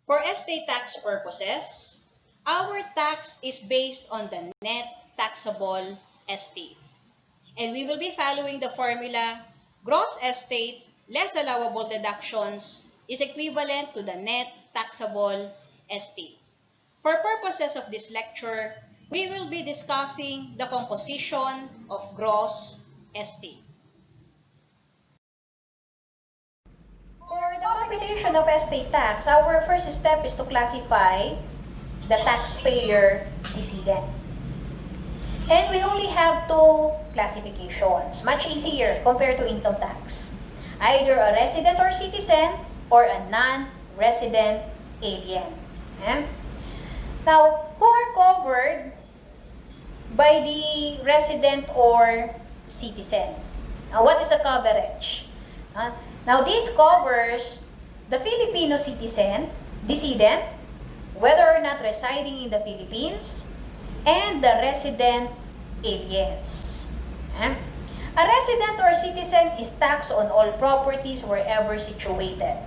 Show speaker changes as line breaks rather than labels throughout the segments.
For estate tax purposes, our tax is based on the net taxable estate. And we will be following the formula, gross estate less allowable deductions is equivalent to the net taxable estate. For purposes of this lecture, we will be discussing the composition of gross estate.
For the computation of estate tax, our first step is to classify the taxpayer decedent. And we only have two classifications, much easier compared to income tax. Either a resident or citizen or a non-resident alien. Okay? Now, who are covered by the resident or citizen? Now, what is the coverage? Now, this covers the Filipino citizen, decedent, whether or not residing in the Philippines, and the resident aliens. A resident or citizen is taxed on all properties wherever situated.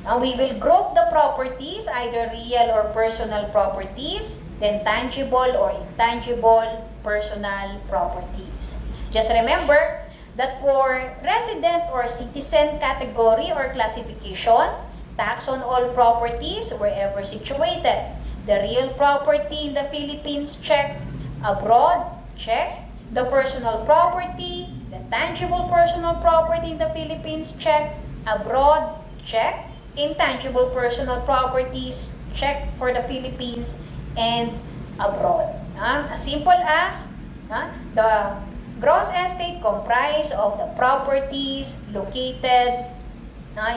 Now, we will group the properties, either real or personal properties, then tangible or intangible personal properties. Just remember that for resident or citizen category or classification, tax on all properties wherever situated. The real property in the Philippines, check. Abroad, check. The personal property, the tangible personal property in the Philippines, check. Abroad, check. Intangible personal properties, check for the Philippines and abroad. As simple as the gross estate comprised of the properties located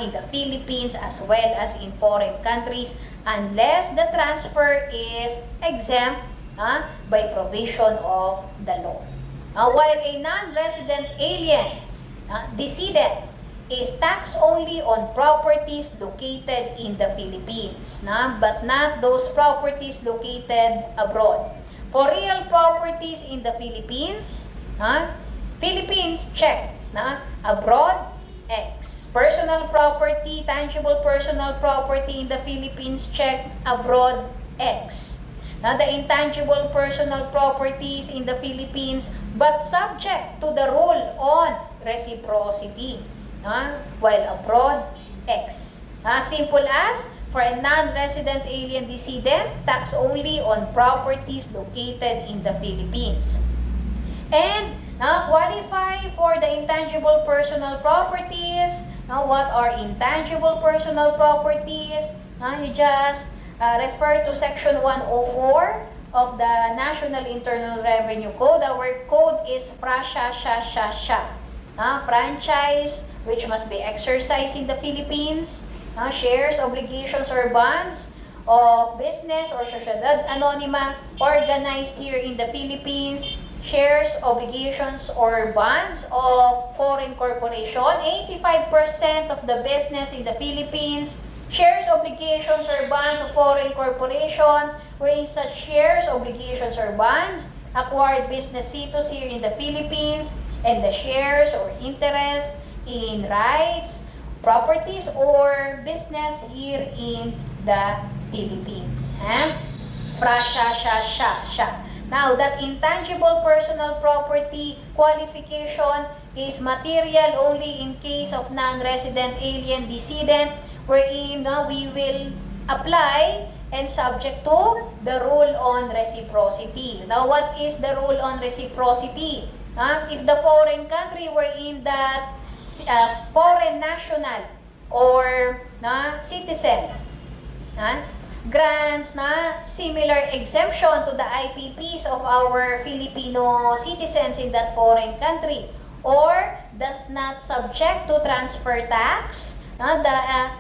in the Philippines as well as in foreign countries unless the transfer is exempt by provision of the law. While a non-resident alien decedent is taxed only on properties located in the Philippines, but not those properties located abroad. For real properties in the Philippines, Philippines, check. Abroad, X. Personal property, tangible personal property in the Philippines, check. Abroad, X. The intangible personal properties in the Philippines, but subject to the rule on reciprocity. While abroad, X. Simple as, for a non-resident alien decedent, tax only on properties located in the Philippines. And qualify for the intangible personal properties. What are intangible personal properties? You just refer to Section 104 of the National Internal Revenue Code. Our code is FRASHA. Franchise, which must be exercised in the Philippines. Shares, obligations, or bonds of business or sociedad anonima organized here in the Philippines. Shares, obligations, or bonds of foreign corporation. 85% of the business in the Philippines. Shares, obligations, or bonds of foreign corporation, wherein such shares, obligations, or bonds acquired business situs here in the Philippines, and the shares or interest in rights, properties, or business here in the Philippines. Now, that intangible personal property qualification is material only in case of non-resident alien decedent, wherein we will apply and subject to the rule on reciprocity. Now, what is the rule on reciprocity? If the foreign country wherein that foreign national or citizen grants similar exemption to the IPPs of our Filipino citizens in that foreign country, or does not subject to transfer tax the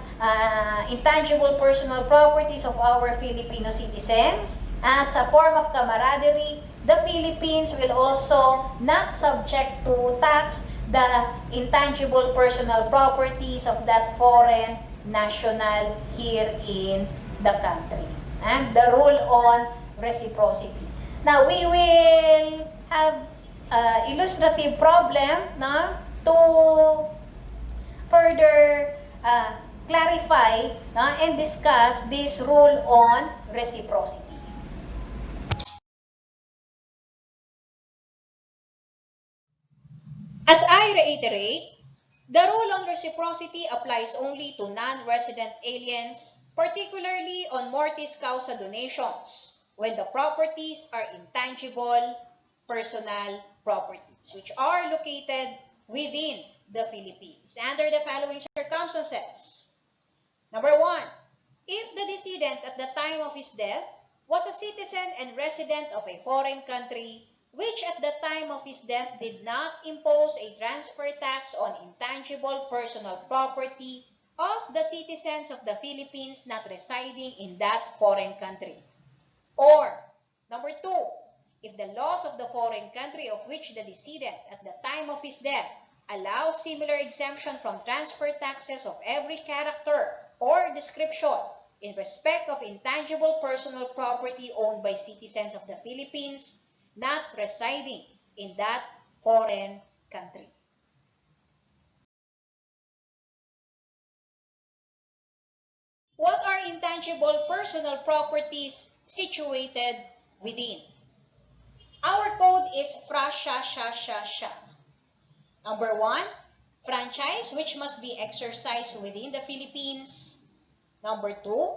intangible personal properties of our Filipino citizens, as a form of camaraderie, the Philippines will also not subject to tax the intangible personal properties of that foreign national here in the country. And the rule on reciprocity. Now, we will have illustrative problem to further clarify and discuss this rule on reciprocity.
As I reiterate, the rule on reciprocity applies only to non-resident aliens, particularly on mortis causa donations, when the properties are intangible personal properties, which are located within the Philippines under the following circumstances. Number 1, if the decedent at the time of his death was a citizen and resident of a foreign country, which at the time of his death did not impose a transfer tax on intangible personal property of the citizens of the Philippines not residing in that foreign country. Or, number 2, if the laws of the foreign country of which the decedent at the time of his death allows similar exemption from transfer taxes of every character or description in respect of intangible personal property owned by citizens of the Philippines not residing in that foreign country. What are intangible personal properties situated within? Our code is FRA-SHA-SHA-SHA-SHA. Number 1, franchise which must be exercised within the Philippines. Number 2,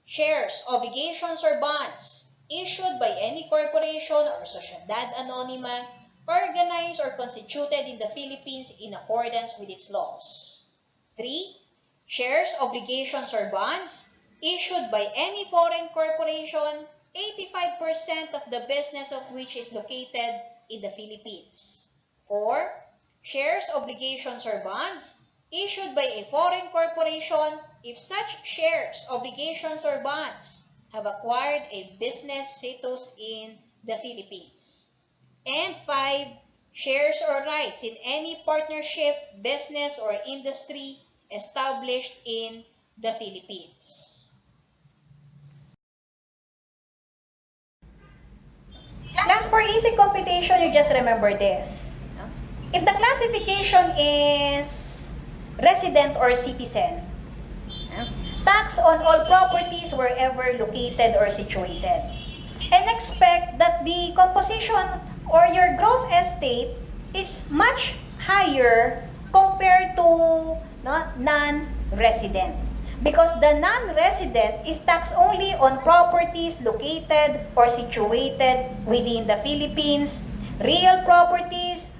shares, obligations, or bonds issued by any corporation or sociedad anónima organized or constituted in the Philippines in accordance with its laws. 3, shares, obligations, or bonds issued by any foreign corporation, 85% of the business of which is located in the Philippines. 4, shares, obligations, or bonds issued by a foreign corporation if such shares, obligations, or bonds have acquired a business status in the Philippines. And 5, shares or rights in any partnership, business, or industry established in the Philippines.
Class, for easy computation, you just remember this. If the classification is resident or citizen, tax on all properties wherever located or situated. And expect that the composition or your gross estate is much higher compared to non-resident. Because the non-resident is taxed only on properties located or situated within the Philippines, real properties,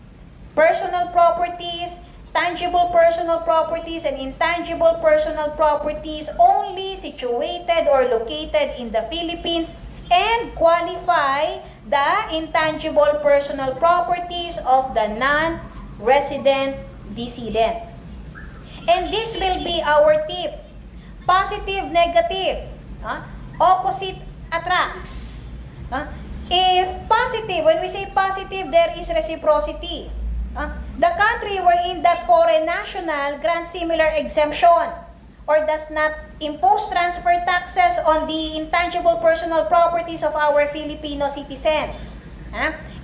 personal properties, tangible personal properties, and intangible personal properties only situated or located in the Philippines, and qualify the intangible personal properties of the non-resident decedent. And this will be our tip. Positive, negative. Opposite attracts. If positive, when we say positive, there is reciprocity. The country wherein that foreign national grants similar exemption or does not impose transfer taxes on the intangible personal properties of our Filipino citizens.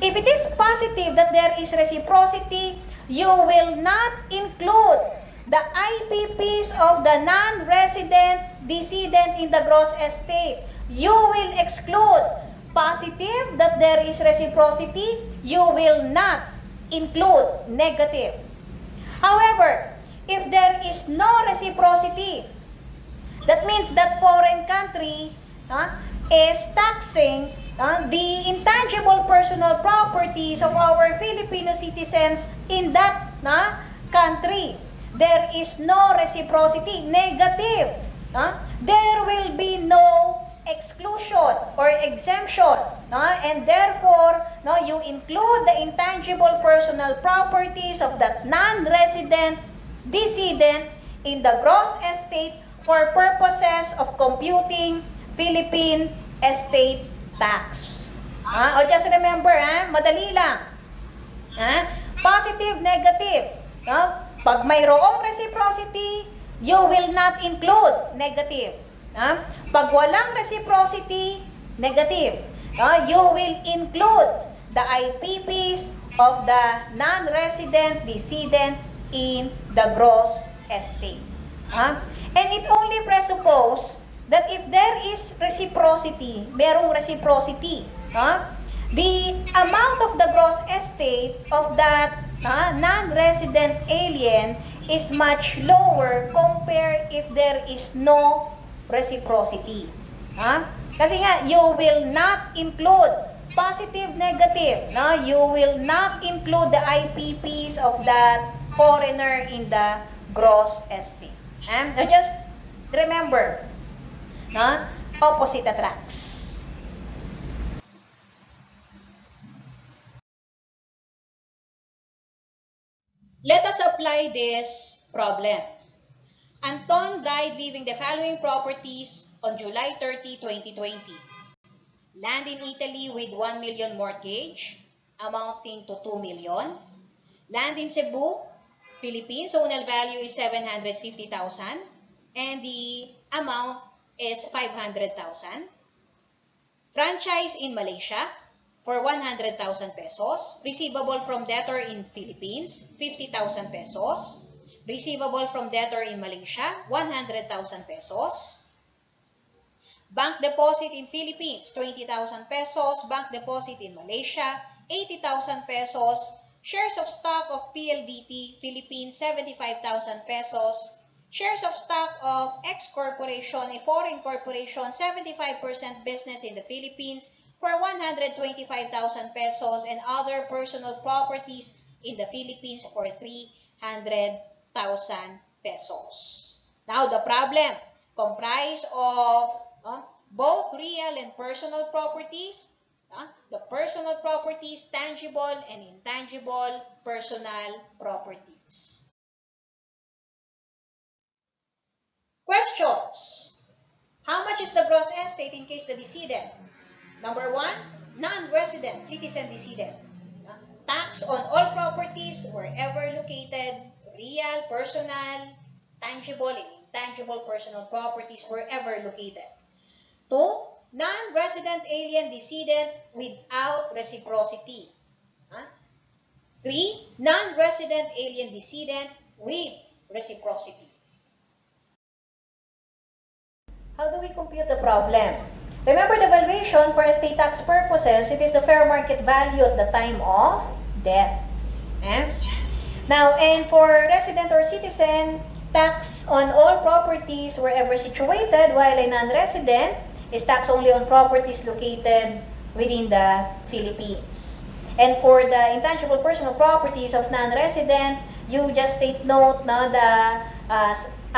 If it is positive that there is reciprocity, you will not include the IPPs of the non-resident decedent in the gross estate. You will exclude. Positive that there is reciprocity, you will not include. Negative. However, if there is no reciprocity, that means that foreign country is taxing the intangible personal properties of our Filipino citizens in that country. There is no reciprocity. Negative. There will be no exclusion or exemption. And therefore, you include the intangible personal properties of that non-resident decedent in the gross estate for purposes of computing Philippine estate tax. O just remember, madali lang. Positive, negative. Pag mayroong reciprocity, you will not include. Negative. Pag walang reciprocity, negative. You will include the IPPs of the non-resident decedent in the gross estate. And it only presupposes that if there is reciprocity, merong reciprocity, the amount of the gross estate of that non-resident alien is much lower compared if there is no reciprocity. Kasi nga, you will not include positive, negative. You will not include the IPPs of that foreigner in the gross estate. Now just remember, opposite attracts.
Let us apply this problem. Anton died leaving the following properties on July 30, 2020. Land in Italy with 1 million mortgage, amounting to 2 million. Land in Cebu, Philippines, zonal value is 750,000 and the amount is 500,000. Franchise in Malaysia for 100,000 pesos. Receivable from debtor in Philippines, 50,000 pesos. Receivable from debtor in Malaysia, 100,000 pesos. Bank deposit in Philippines, 20,000 pesos. Bank deposit in Malaysia, 80,000 pesos. Shares of stock of PLDT, Philippines, 75,000 pesos. Shares of stock of X Corporation, a foreign corporation, 75% business in the Philippines for 125,000 pesos, and other personal properties in the Philippines for 300,000 pesos. Now, the problem comprised of both real and personal properties, the personal properties, tangible and intangible personal properties. Questions. How much is the gross estate in case the decedent? Number 1, non-resident citizen decedent. Tax on all properties wherever located, real, personal, tangible, and intangible personal properties wherever located. 2, non-resident alien decedent without reciprocity. 3, non-resident alien decedent with reciprocity.
How do we compute the problem? Remember the valuation for estate tax purposes, it is the fair market value at the time of death. Now, and for resident or citizen, tax on all properties wherever situated, while a non-resident is taxed only on properties located within the Philippines. And for the intangible personal properties of non-resident, you just take note na the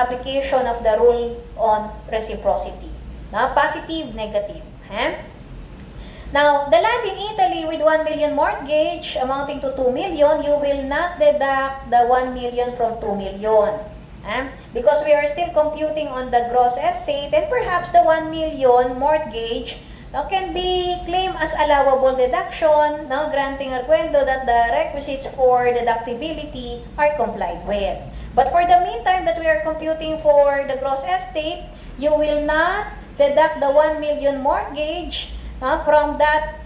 application of the rule on reciprocity. Positive, negative. Now, the land in Italy with 1 million mortgage amounting to 2 million, you will not deduct the 1 million from 2 million. Because we are still computing on the gross estate, and perhaps the 1 million mortgage can be claimed as allowable deduction, granting arguendo that the requisites for deductibility are complied with. But for the meantime that we are computing for the gross estate, you will not deduct the 1 million mortgage from that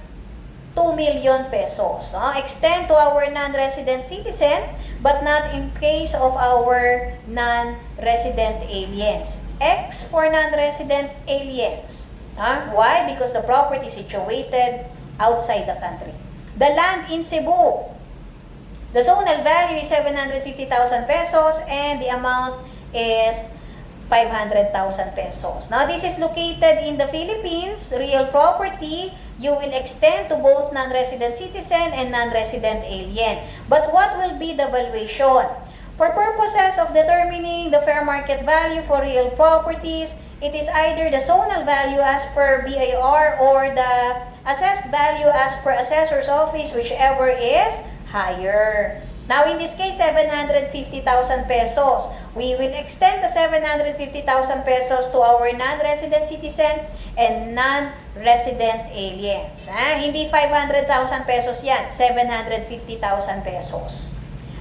2 million pesos. Extend to our non-resident citizen, but not in case of our non-resident aliens. X for non-resident aliens. Why? Because the property is situated outside the country. The land in Cebu, the zonal value is 750,000 pesos and the amount is 500,000 pesos. Now, this is located in the Philippines. Real property, you will extend to both non-resident citizen and non-resident alien. But what will be the valuation? For purposes of determining the fair market value for real properties, it is either the zonal value as per BIR or the assessed value as per assessor's office, whichever is higher. Now, in this case, 750,000 pesos. We will extend the 750,000 pesos to our non-resident citizen and non-resident aliens. Hindi 500,000 pesos yan, 750,000 pesos.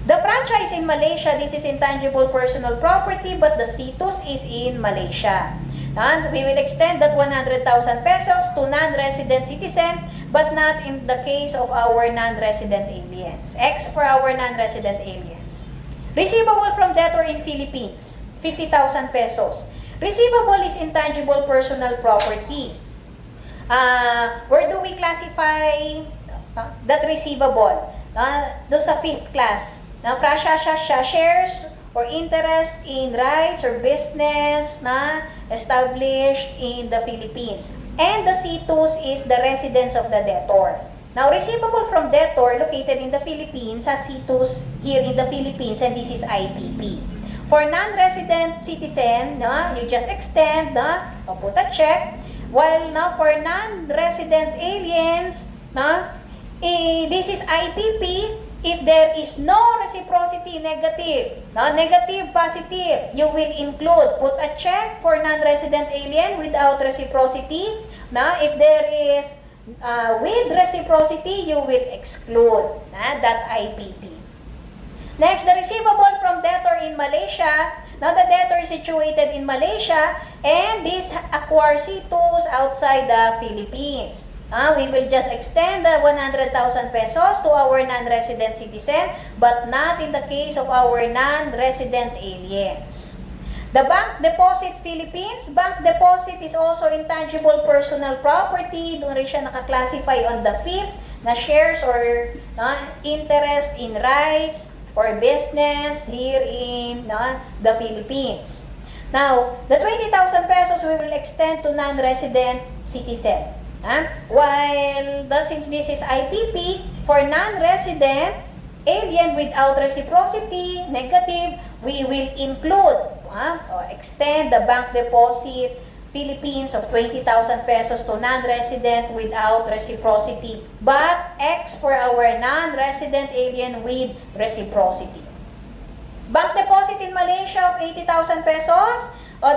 The franchise in Malaysia, this is intangible personal property, but the situs is in Malaysia. And we will extend that 100,000 pesos to non-resident citizen, but not in the case of our non-resident aliens. X for our non-resident aliens. Receivable from debtor in Philippines. 50,000 pesos. Receivable is intangible personal property. Where do we classify that receivable? Doon sa fifth class. Shares or interest in rights or business na established in the Philippines. And the C2s is the residence of the debtor. Now, receivable from debtor located in the Philippines has C2s here in the Philippines, and this is IPP. For non-resident citizen, you just extend, or put a check. While for non-resident aliens, this is IPP. If there is no reciprocity, negative, negative, positive, you will include, put a check for non-resident alien without reciprocity. If there is with reciprocity, you will exclude that IPP. Next, the receivable from debtor in Malaysia. Now, the debtor is situated in Malaysia, and this acquires C2s outside the Philippines. We will just extend the 100,000 pesos to our non-resident citizen, but not in the case of our non-resident aliens. The bank deposit Philippines, bank deposit is also intangible personal property. Doon rin siya naka-classify on the fifth na shares or interest in rights or business here in the Philippines. Now, the 20,000 pesos we will extend to non-resident citizen. While since this is IPP, for non-resident alien without reciprocity, negative, we will include or extend the bank deposit Philippines of 20,000 pesos to non-resident without reciprocity, but X for our non-resident alien with reciprocity. Bank deposit in Malaysia of 80,000 pesos.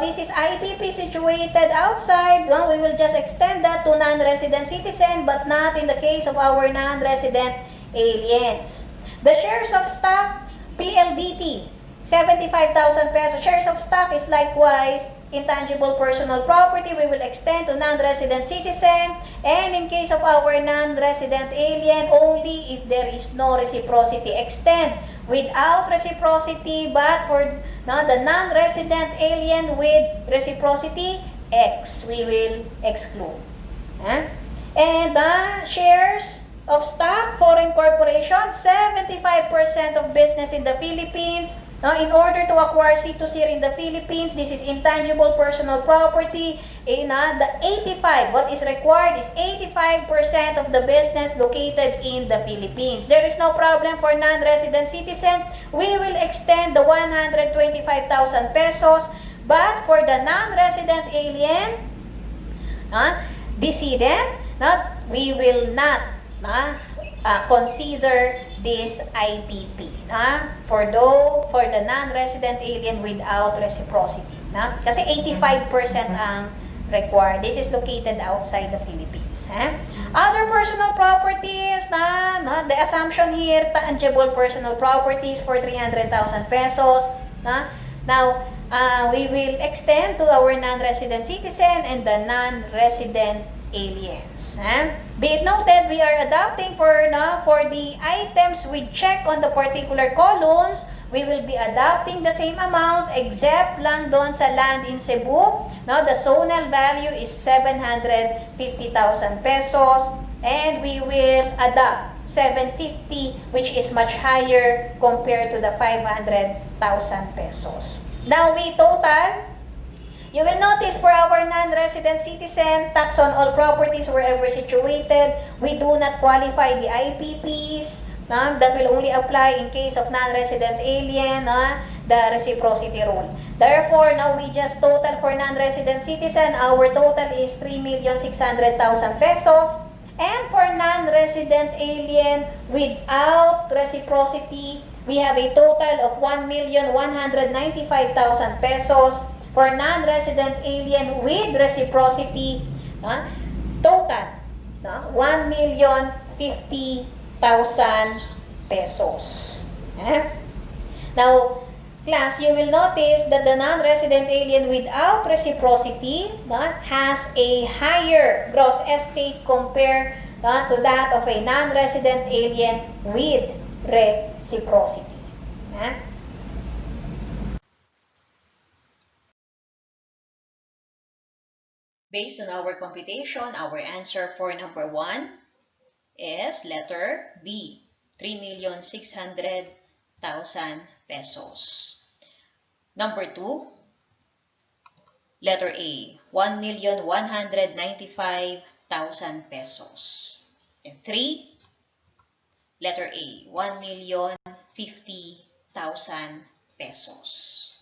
This is IPP situated outside. We will just extend that to non-resident citizen, but not in the case of our non-resident aliens. The shares of stock, PLDT, 75,000 pesos. Shares of stock is likewise intangible personal property. We will extend to non-resident citizen, and in case of our non-resident alien, only if there is no reciprocity. Extend without reciprocity, but for the non-resident alien with reciprocity, X, we will exclude. And shares of stock, foreign corporation, 75% of business in the Philippines. In order to acquire C2s here in the Philippines, this is intangible personal property. In the 85, what is required is 85% of the business located in the Philippines. There is no problem for non-resident citizen. We will extend the 125,000 pesos, but for the non-resident alien, decedent, we will not consider this IPP for the non-resident alien without reciprocity. Kasi 85% ang required. This is located outside the Philippines. Other personal properties, the assumption here, tangible personal properties for 300,000 pesos. Now, we will extend to our non-resident citizen and the non-resident aliens. Be it noted, we are adopting for the items we check on the particular columns, we will be adopting the same amount except lang doon sa land in Cebu. The zonal value is 750,000 pesos, and we will adopt 750, which is much higher compared to the 500,000 pesos. Now we total. You will notice for our non-resident citizen, tax on all properties wherever situated, we do not qualify the IPPs. That will only apply in case of non-resident alien, the reciprocity rule. Therefore, now we just total for non-resident citizen, our total is 3,600,000 pesos. And for non-resident alien without reciprocity, we have a total of 1,195,000 pesos. For non-resident alien with reciprocity, total, 1,050,000 pesos. Now, class, you will notice that the non-resident alien without reciprocity has a higher gross estate compared to that of a non-resident alien with reciprocity.
Based on our computation, our answer for number 1 is letter B, 3,600,000 pesos. Number 2, letter A, 1,195,000 pesos. And 3, letter A, 1,050,000 pesos.